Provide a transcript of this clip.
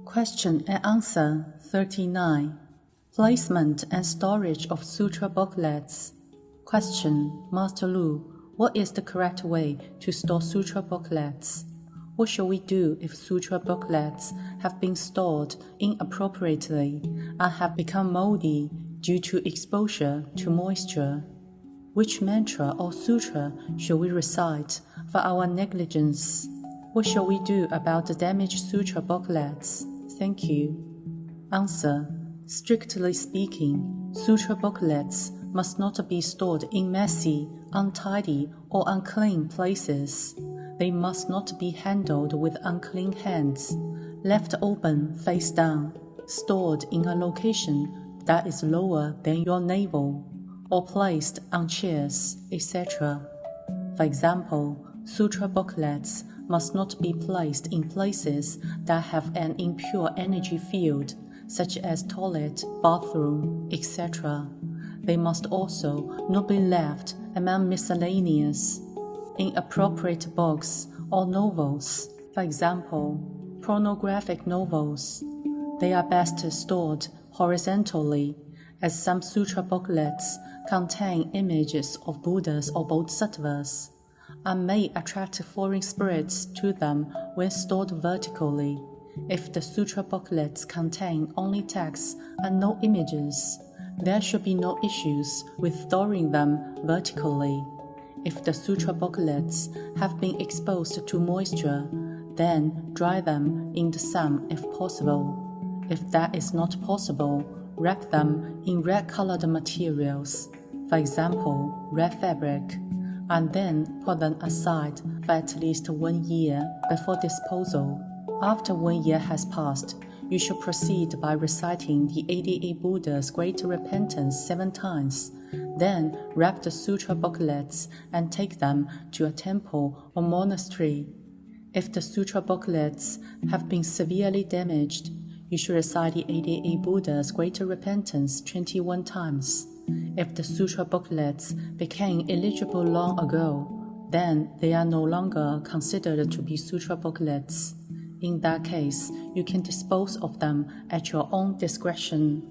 Question and answer 39. Placement and storage of sutra booklets. Question, Masterlu, what is the correct way to store sutra booklets? What shall we do if sutra booklets have been stored inappropriately and have become moldy due to exposure to moisture? Which mantra or sutra shall we recite for our negligence? What shall we do about the damaged sutra booklets? Thank you. Answer. Strictly speaking, sutra booklets must not be stored in messy, untidy, or unclean places. They must not be handled with unclean hands, left open face down, stored in a location that is lower than your navel, or placed on chairs, etc. For example, sutra booklets must not be placed in places that have an impure energy field, such as toilet, bathroom, etc. They must also not be left among miscellaneous, inappropriate books or novels, for example, pornographic novels. They are best stored horizontally, as some sutra booklets contain images of Buddhas or Bodhisattvas, and may attract foreign spirits to them when stored vertically. If the sutra booklets contain only texts and no images, there should be no issues with storing them vertically. If the sutra booklets have been exposed to moisture, then dry them in the sun if possible. If that is not possible, wrap them in red-colored materials, for example, red fabric, and then put them aside for at least 1 year before disposal. After 1 year has passed, you should proceed by reciting the 88 Buddha's Great Repentance 7 times. Then wrap the sutra booklets and take them to a temple or monastery. If the sutra booklets have been severely damaged, you should recite the 88 Buddha's Great Repentance 21 times. If the sutra booklets became illegible long ago, then they are no longer considered to be sutra booklets. In that case, you can dispose of them at your own discretion.